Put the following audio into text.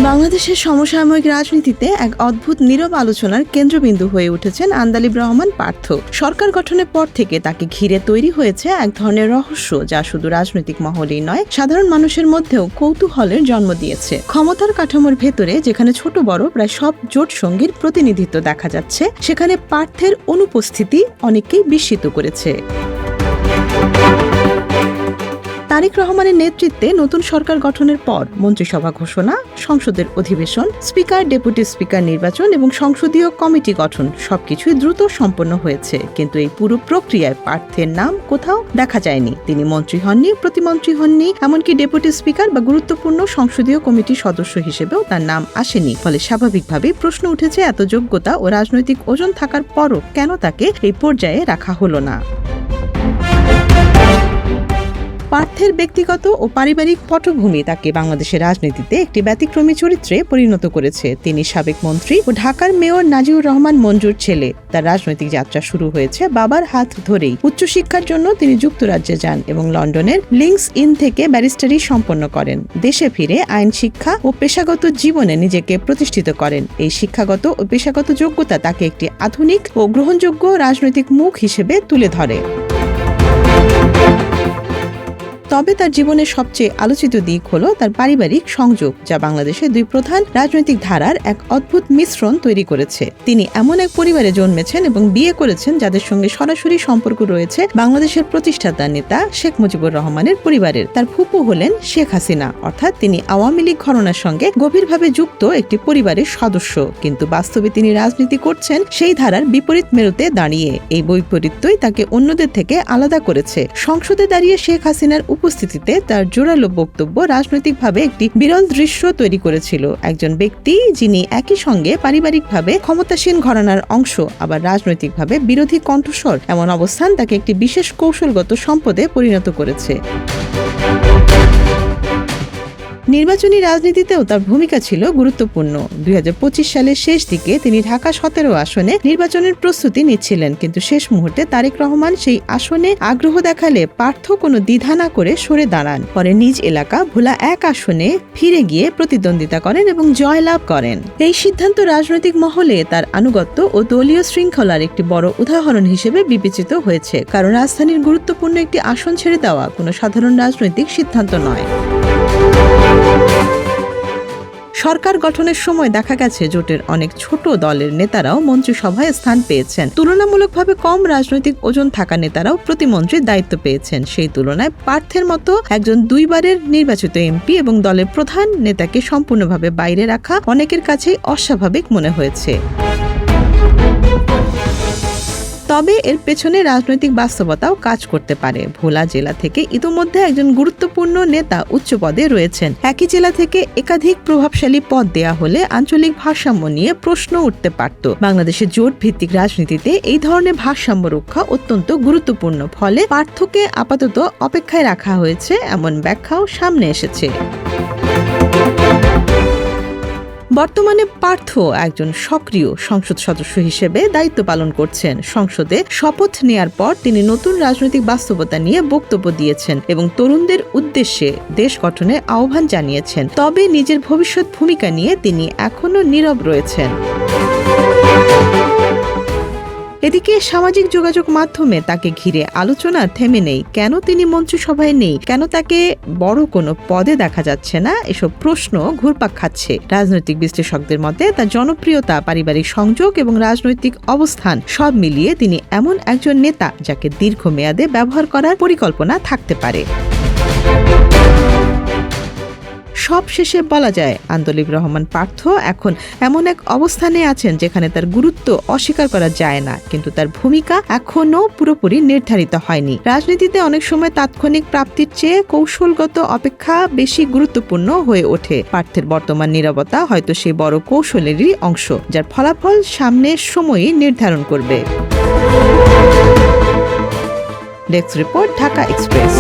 বাংলাদেশের সমসাময়িক রাজনীতিতে এক অদ্ভুত নীরব আলোচনার কেন্দ্রবিন্দু হয়ে উঠেছেন আন্দালিব রহমান পার্থ। সরকার গঠনের পর থেকে তাকে ঘিরে তৈরি হয়েছে এক ধরনের রহস্য, যা শুধু রাজনৈতিক মহলেই নয়, সাধারণ মানুষের মধ্যেও কৌতূহলের জন্ম দিয়েছে। ক্ষমতার কাঠামোর ভেতরে যেখানে ছোট বড় প্রায় সব জোট সঙ্গীর প্রতিনিধিত্ব দেখা যাচ্ছে, সেখানে পার্থের অনুপস্থিতি অনেককেই বিস্মিত করেছে। তারেক রহমানের নেতৃত্বে নতুন সরকার গঠনের পর মন্ত্রিসভা ঘোষণা, সংসদের অধিবেশন, স্পিকার, ডেপুটি স্পিকার নির্বাচন এবং সংসদীয় কমিটি গঠন সবকিছুই দ্রুত সম্পন্ন হয়েছে। কিন্তু এই পুরো প্রক্রিয়ায় পার্থের নাম কোথাও দেখা যায়নি। তিনি মন্ত্রী হননি, প্রতিমন্ত্রী হননি, এমনকি ডেপুটি স্পিকার বা গুরুত্বপূর্ণ সংসদীয় কমিটির সদস্য হিসেবেও তার নাম আসেনি। ফলে স্বাভাবিকভাবেই প্রশ্ন উঠেছে, এত যোগ্যতা ও রাজনৈতিক ওজন থাকার পরও কেন তাকে এই পর্যায়ে রাখা হলো না। পার্থের ব্যক্তিগত ও পারিবারিক পটভূমি তাকে বাংলাদেশের রাজনীতিতে একটি ব্যতিক্রমী চরিত্রে পরিণত করেছে। তিনি সাবেক মন্ত্রী ও ঢাকার মেয়র নাজিউর রহমান মঞ্জুর ছেলে। তার রাজনৈতিক যাত্রা শুরু হয়েছে বাবার হাত ধরেই। উচ্চশিক্ষার জন্য তিনি যুক্তরাজ্যে যান এবং লন্ডনের লিঙ্কস ইন থেকে ব্যারিস্টারি সম্পন্ন করেন। দেশে ফিরে আইন শিক্ষা ও পেশাগত জীবনে নিজেকে প্রতিষ্ঠিত করেন। এই শিক্ষাগত ও পেশাগত যোগ্যতা তাকে একটি আধুনিক ও গ্রহণযোগ্য রাজনৈতিক মুখ হিসেবে তুলে ধরে। তবে তার জীবনের সবচেয়ে আলোচিত দিক হলো তার পারিবারিক সংযোগ, যা বাংলাদেশের দুই প্রধান রাজনৈতিক ধারার এক অদ্ভুত মিশ্রণ তৈরি করেছে। তিনি এমন এক পরিবারে জন্মেছেন এবং বিয়ে করেছেন যাদের সঙ্গে সরাসরি সম্পর্ক রয়েছে বাংলাদেশের প্রতিষ্ঠাতা নেতা শেখ মুজিবুর রহমানের পরিবারের। তার ফুপু হলেন শেখ হাসিনা, অর্থাৎ তিনি আওয়ামী লীগ ঘরানার সঙ্গে গভীরভাবে যুক্ত একটি পরিবারের সদস্য। কিন্তু বাস্তবে তিনি রাজনীতি করছেন সেই ধারার বিপরীত মেরুতে দাঁড়িয়ে। এই বৈপরীত্যই তাকে অন্যদের থেকে আলাদা করেছে। সংসদে দাঁড়িয়ে শেখ হাসিনার উপস্থিতিতে তার জোরালো বক্তব্য রাজনৈতিকভাবে একটি বিরল দৃশ্য তৈরি করেছিল। একজন ব্যক্তি যিনি একই সঙ্গে পারিবারিকভাবে ক্ষমতাসীন ঘরানার অংশ, আবার রাজনৈতিকভাবে বিরোধী কণ্ঠস্বর, এমন অবস্থান তাকে একটি বিশেষ কৌশলগত সম্পদে পরিণত করেছে। নির্বাচনী রাজনীতিতেও তার ভূমিকা ছিল গুরুত্বপূর্ণ। 2025 সালের শেষ দিকে তিনি ঢাকা 17 আসনে নির্বাচনের প্রস্তুতি নিচ্ছিলেন, কিন্তু শেষ মুহূর্তে তারেক রহমান সেই আসনে আগ্রহ দেখালে পার্থ কোনো দ্বিধা না করে সরে দাঁড়ান। পরে নিজ এলাকা ভোলা 1 আসনে ফিরে গিয়ে প্রতিদ্বন্দ্বিতা করেন এবং জয়লাভ করেন। এই সিদ্ধান্ত রাজনৈতিক মহলে তার আনুগত্য ও দলীয় শৃঙ্খলার একটি বড় উদাহরণ হিসেবে বিবেচিত হয়েছে, কারণ রাজধানীর গুরুত্বপূর্ণ একটি আসন ছেড়ে দেওয়া কোনো সাধারণ রাজনৈতিক সিদ্ধান্ত নয়। সরকার গঠনের সময় দেখা গেছে জোটের অনেক ছোট দলের নেতারাও মন্ত্রিসভায় স্থান পেয়েছেন। তুলনামূলকভাবে কম রাজনৈতিক ওজন থাকা নেতারাও প্রতিমন্ত্রীর দায়িত্ব পেয়েছেন। সেই তুলনায় পার্থের মতো একজন 2 বারের নির্বাচিত এমপি এবং দলের প্রধান নেতাকে সম্পূর্ণভাবে বাইরে রাখা অনেকের কাছেই অস্বাভাবিক মনে হয়েছে। তবে এর পেছনে রাজনৈতিক বাস্তবতাও কাজ করতে পারে। ভোলা জেলা থেকে ইতোমধ্যে একজন গুরুত্বপূর্ণ নেতা উচ্চ পদে রয়েছেন। একই জেলা থেকে একাধিক প্রভাবশালী পদ দেয়া হলে আঞ্চলিক ভারসাম্য নিয়ে প্রশ্ন উঠতে পারত। বাংলাদেশের জোট ভিত্তিক রাজনীতিতে এই ধরনের ভারসাম্য রক্ষা অত্যন্ত গুরুত্বপূর্ণ। ফলে পার্থকে আপাতত অপেক্ষায় রাখা হয়েছে, এমন ব্যাখ্যাও সামনে এসেছে। বর্তমানে পার্থ একজন সক্রিয় সংসদ সদস্য হিসেবে দায়িত্ব পালন করছেন। সংসদে শপথ নেয়ার পর তিনি নতুন রাজনৈতিক বাস্তবতা নিয়ে বক্তব্য দিয়েছেন এবং তরুণদের উদ্দেশ্যে দেশ গঠনের আহ্বান জানিয়েছেন। তবে নিজের ভবিষ্যৎ ভূমিকা নিয়ে তিনি এখনো নীরব রয়েছেন। এদিকে সামাজিক যোগাযোগ মাধ্যমে তাকে ঘিরে আলোচনা থেমে নেই। কেন তিনি মন্ত্রিসভায় নেই, কেন তাকে বড় কোনো পদে দেখা যাচ্ছে না, এসব প্রশ্ন ঘুরপাক খাচ্ছে। রাজনৈতিক বিশ্লেষকদের মতে তার জনপ্রিয়তা, পারিবারিক সংযোগ এবং রাজনৈতিক অবস্থান সব মিলিয়ে তিনি এমন একজন নেতা যাকে দীর্ঘমেয়াদে ব্যবহার করার পরিকল্পনা থাকতে পারে। সব শেষে বলা যায়, আন্দালিব রহমান পার্থ এখন এমন এক অবস্থানে আছেন যেখানে তার গুরুত্ব অস্বীকার করা যায় না, কিন্তু তার ভূমিকা এখনো পুরোপুরি নির্ধারিত হয়নি। রাজনীতিতে অনেক সময় তাৎক্ষণিক প্রাপ্তির চেয়ে কৌশলগত অপেক্ষা বেশি গুরুত্বপূর্ণ হয়ে ওঠে। পার্থের বর্তমান নীরবতা হয়তো সেই বড় কৌশলেরই অংশ, যার ফলাফল সামনের সময়ই নির্ধারণ করবে। Desk report, Dhaka express.